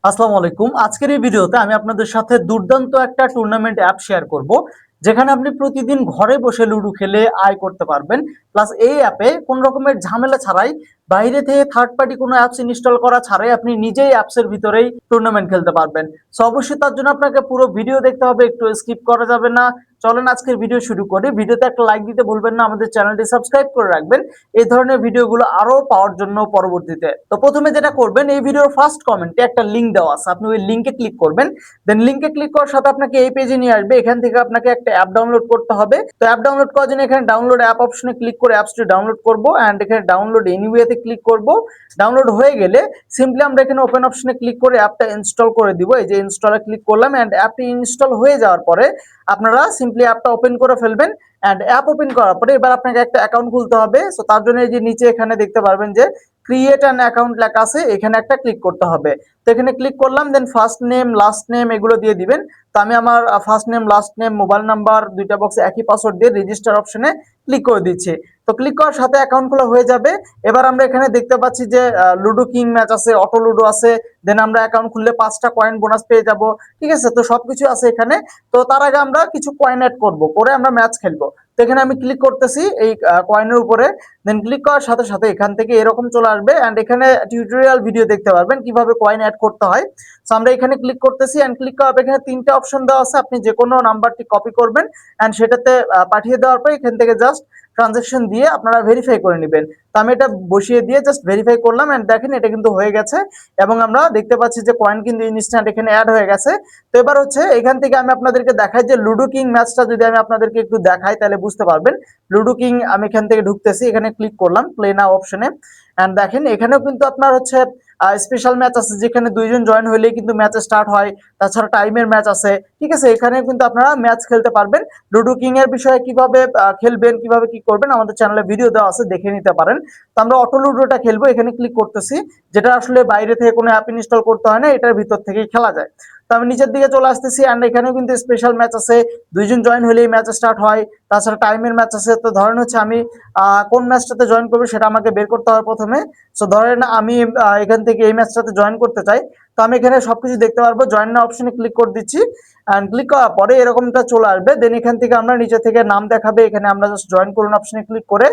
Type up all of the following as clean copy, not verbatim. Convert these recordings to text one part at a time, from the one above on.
আসসালামু আলাইকুম। আজকের এই ভিডিওতে আমি আপনাদের সাথে দুর্দান্ত একটা টুর্নামেন্ট অ্যাপ শেয়ার করব, যেখানে আপনি প্রতিদিন ঘরে বসে লুডো খেলে আয় করতে পারবেন। প্লাস এই অ্যাপে কোনো রকমের ঝামেলা ছাড়াই, বাইরে থেকে থার্ড পার্টি কোনো অ্যাপস ইনস্টল করা ছাড়াই আপনি নিজেই অ্যাপসের ভিতরেই টুর্নামেন্ট খেলতে পারবেন। সো অবশ্যই তার জন্য আপনাকে পুরো ভিডিও দেখতে হবে, একটু স্কিপ করা যাবে না। চলেন আজকের ভিডিও শুরু করি। ভিডিওতে একটা লাইক দিতে ভুলবেন না, আমাদের চ্যানেলটি সাবস্ক্রাইব করে রাখবেন এই ধরনের ভিডিওগুলো আরো পাওয়ার জন্য পরবর্তীতে। তো প্রথমে যেটা করবেন, এই ভিডিওর ফার্স্ট কমেন্টে একটা লিংক দেওয়া আছে, আপনি ওই লিংকে ক্লিক করবেন। দেন লিংকে ক্লিক করার সাথে আপনাকে এই পেজে নিয়ে আসবে। এখান থেকে আপনাকে একটা অ্যাপ ডাউনলোড করতে হবে। তো অ্যাপ ডাউনলোড করার জন্য এখানে ডাউনলোড অ্যাপ অপশনে ক্লিক করে অ্যাপসটি ডাউনলোড করব এন্ড এখানে ডাউনলোড এনিওয়েতে ক্লিক করব। ডাউনলোড হয়ে গেলে সিম্পলি আমরা এখানে ওপেন অপশনে ক্লিক করে অ্যাপটা ইনস্টল করে দিব। এই যে ইনস্টলে ক্লিক করলাম এন্ড অ্যাপটি ইনস্টল হয়ে যাওয়ার পরে আপনারা সিম্পলি অ্যাপটা ওপেন করে ফেলবেন। এন্ড অ্যাপ ওপেন করার পরে এবার আপনাকে একটা অ্যাকাউন্ট খুলতে হবে। সো তার জন্য এই যে নিচে এখানে দেখতে পারবেন যে ক্রিয়েট অ্যান অ্যাকাউন্ট লেখা আছে, এখানে একটা ক্লিক করতে হবে। তো এখানে ক্লিক করলাম, দেন ফার্স্ট নেম লাস্ট নেম এগুলো দিয়ে দিবেন। তো আমি আমার first name last name mobile number দুইটা বক্সে একই পাসওয়ার্ড দিয়ে রেজিস্টার অপশনে ক্লিক করে দিচ্ছি। তো ক্লিক করার সাথে অ্যাকাউন্ট খোলা হয়ে যাবে। এবার আমরা এখানে দেখতে পাচ্ছি যে লুডো কিং ম্যাচ আছে, অটো লুডো আছে। দেন আমরা অ্যাকাউন্ট খুললে 5টা কয়েন বোনাস পেয়ে যাব। ঠিক আছে, তো সবকিছু আছে এখানে। তো তার আগে আমরা কিছু কয়েন অ্যাড করব, করে আমরা ম্যাচ খেলবো। তো এখানে আমি ক্লিক করতেছি এই কয়েনের উপরে। দেন ক্লিক করার সাথে সাথে এখান থেকে এরকম চলে আসবে এন্ড এখানে টিউটোরিয়াল ভিডিও দেখতে পারবেন কিভাবে কয়েন অ্যাড করতে হয়। সো আমরা এখানে ক্লিক করতেছি এন্ড ক্লিক করার পর এখানে 3টা অপশন দেওয়া আছে, আপনি যে কোনো নাম্বারটি কপি করবেন এন্ড সেটাতে পাঠিয়ে দেওয়ার পর এখান থেকে জাস্ট ট্রানজাকশন দিয়ে আপনারা ভেরিফাই করে নেবেন। তো আমি এটা বসিয়ে দিয়ে জাস্ট ভেরিফাই করলাম এন্ড দেখেন এটা কিন্তু হয়ে গেছে। এবং আমরা দেখতে পাচ্ছি যে কয়েন কিন্তু ইনস্ট্যান্ট এখানে অ্যাড হয়ে গেছে। তো এবার হচ্ছে এখান থেকে আমি আপনাদেরকে দেখাই যে লুডো কিং ম্যাচটা যদি আমি আপনাদেরকে একটু দেখাই তাহলে বুঝতে পারবেন। লুডো কিং আমি এখান থেকে ঢুকতেছি, এখানে ক্লিক করলাম প্লে নাও অপশনে এন্ড দেখেন এখানেও কিন্তু আপনার হচ্ছে স্পেশাল ম্যাচ আছে, যেখানে দুইজন জয়েন হইলেই কিন্তু ম্যাচ স্টার্ট হয়। তাছাড়া টাইমের ম্যাচ আছে। ঠিক আছে, এখানে কিন্তু আপনারা ম্যাচ খেলতে পারবেন। লুডো কিং এর বিষয়ে কিভাবে খেলবেন, কিভাবে কি করবেন আমাদের চ্যানেলে ভিডিও দেওয়া আছে, দেখে নিতে পারেন। তো আমরা অটো লুডোটা খেলবো, এখানে ক্লিক করতেছি। যেটা আসলে বাইরে থেকে কোনো অ্যাপ ইনস্টল করতে হয় না, এটার ভিতর থেকেই খেলা যায়। তো আমি নিচের দিকে চলে আসতেছি এন্ড এখানেও কিন্তু স্পেশাল ম্যাচ আছে, দুইজন জয়েন হলেই ম্যাচ স্টার্ট হয়। তাছাড়া টাইমের ম্যাচ আছে। তো ধরেন হচ্ছে আমি কোন ম্যাচটাতে জয়েন করবো সেটা আমাকে বের করতে হবে প্রথমে। সো ধরেন আমি এখান থেকে এই ম্যাচটাতে জয়েন করতে চাই। তো আমি এখানে সবকিছু দেখতে পারবো, জয়েন নাও অপশনে ক্লিক করে দিচ্ছি এন্ড ক্লিক করার পরে এরকমটা চলে আসবে। দেন এখান থেকে আমরা নিচে থেকে নাম দেখাবে, এখানে আমরা জাস্ট জয়েন করুন অপশনে ক্লিক করে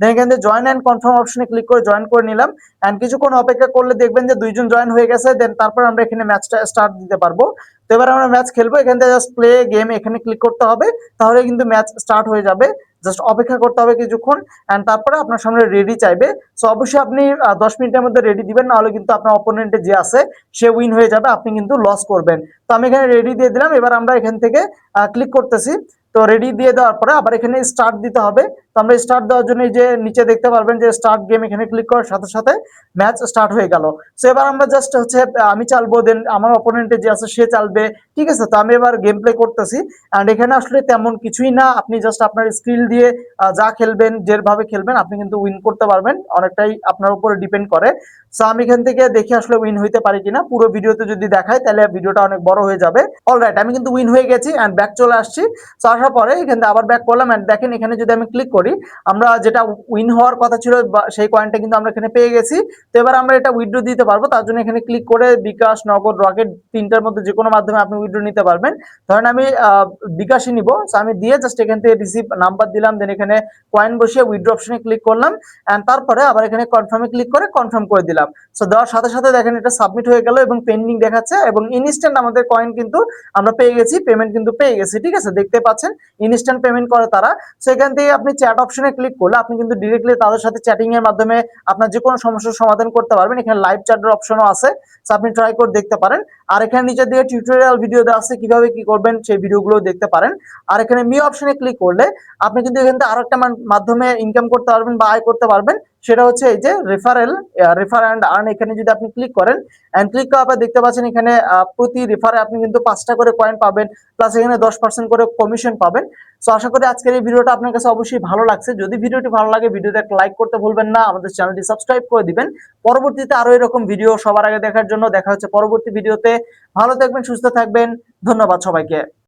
দেন এখান থেকে জয়েন এন্ড কনফার্ম অপশনে ক্লিক করে জয়েন করে নিলাম। এন্ড কিছুক্ষণ অপেক্ষা করলে দেখবেন যে দুইজন জয়েন হয়ে গেছে। দেন তারপর আমরা এখানে ম্যাচটা স্টার্ট দিতে পারবো। তো এবার আমরা ম্যাচ খেলবো, এখান থেকে জাস্ট প্লে গেম এখানে ক্লিক করতে হবে, তাহলে কিন্তু ম্যাচ স্টার্ট হয়ে যাবে। জাস্ট অপেক্ষা করতে হবে কিছুক্ষণ এন্ড তারপরে আপনার সামনে রেডি চাইবে। সো অবশ্যই আপনি 10 মিনিটের মধ্যে রেডি দিবেন, না হলে কিন্তু আপনার অপোনেন্টে যে আছে সে উইন হয়ে যাবে, আপনি কিন্তু লস করবেন। তো আমি এখানে রেডি দিয়ে দিলাম। এবার আমরা এখান থেকে ক্লিক করতেছি। তো রেডি দিয়ে দেওয়ার পরে আবার এখানে স্টার্ট দিতে হবে। তো আমরা স্টার্ট দেওয়ার জন্য এই যে নিচে দেখতে পারবেন যে স্টার্ট গেম, এখানে ক্লিক করার সাথে সাথে ম্যাচ স্টার্ট হয়ে গেল। সো এবার আমরা জাস্ট হচ্ছে আমি চালবো, দেন আমার অপোনেন্টে যে আছে সে চালবে। ঠিক আছে, তো আমি এবার গেম প্লে করতেছি এন্ড এখানে আসলে তেমন কিছুই না, আপনি জাস্ট আপনার স্কিল দিয়ে যা খেলবেন, যেভাবে খেলবেন আপনি কিন্তু উইন করতে পারবেন, অনেকটাই আপনার উপরে ডিপেন্ড করে। সো আমি এখান থেকে দেখি আসলে উইন হইতে পারি কিনা। পুরো ভিডিওতে যদি দেখায় তাহলে ভিডিওটা অনেক বড় হয়ে যাবে। অলরাইট, আমি কিন্তু উইন হয়ে গেছি এন্ড ব্যাক চলে আসছি। সো আসার পরে এখান থেকে আবার ব্যাক করলাম এন্ড দেখেন এখানে যদি আমি ক্লিক করি, আমরা যেটা উইন হওয়ার কথা ছিল সেই কয়েনটা কিন্তু আমরা এখানে পেয়ে গেছি। তো এবার আমরা এটা উইথড্র দিতে পারবো। তার জন্য এখানে ক্লিক করে বিকাশ, নগদ, রকেট তিনটার মধ্যে যে কোনো মাধ্যমে আপনি উইথড্র নিতে পারবেন। ধরেন আমি বিকাশই নিব। সো আমি দিয়ে জাস্ট এখান থেকে রিসিভ নাম্বার দিলাম, দেন এখানে কয়েন বসিয়ে উইথড্র অপশনে ক্লিক করলাম এন্ড তারপরে আবার এখানে কনফার্মে ক্লিক করে কনফার্ম করে দিলাম। সো দেওয়ার সাথে সাথে দেখেন এটা সাবমিট হয়ে গেল এবং পেন্ডিং দেখাচ্ছে এবং ইনস্ট্যান্ট আমাদের কয়েন কিন্তু আমরা পেয়ে গেছি, পেমেন্ট কিন্তু পেয়ে গেছি। ঠিক আছে, দেখতে পাচ্ছেন ইনস্ট্যান্ট পেমেন্ট করে তারা। সেখান থেকে আপনি চ্যাট অপশনে ক্লিক করলে আপনি কিন্তু ডিরেক্টলি তাদের সাথে চ্যাটিং এর মাধ্যমে আপনার যে কোনো সমস্যার সমাধান করতে পারবেন। এখানে লাইভ চ্যাটের অপশনও আছে, সো আপনি ট্রাই করে দেখতে পারেন। আর এখানে নিচের দিকে টিউটোরিয়াল ভিডিও দেওয়া আছে, কিভাবে কি করবেন সেই ভিডিওগুলো দেখতে পারেন। আর এখানে মি অপশনে ক্লিক করলে আপনি কিন্তু এখান থেকে আরেকটা মাধ্যমে ইনকাম করতে পারবেন বা আয় করতে পারবেন। সেটা হচ্ছে এই যে রেফার এন্ড আর্ন, এখানে যদি আপনি ক্লিক করেন এন্ড ক্লিক করার পর দেখতে পাচ্ছেন এখানে প্রতি রেফারে আপনি কিন্তু 5টা করে কয়েন পাবেন, প্লাস এখানে 10% করে কমিশন পাবেন। সো আশা করি আজকের এই ভিডিওটা আপনার কাছে অবশ্যই ভালো লাগছে। যদি ভিডিওটি ভালো লাগে ভিডিওতে একটা লাইক করতে ভুলবেন না, আমাদের চ্যানেলটি সাবস্ক্রাইব করে দিবেন পরবর্তীতে আরো এরকম ভিডিও সবার আগে দেখার জন্য। দেখা হচ্ছে পরবর্তী ভিডিওতে। ভালো থাকবেন, সুস্থ থাকবেন। ধন্যবাদ সবাইকে।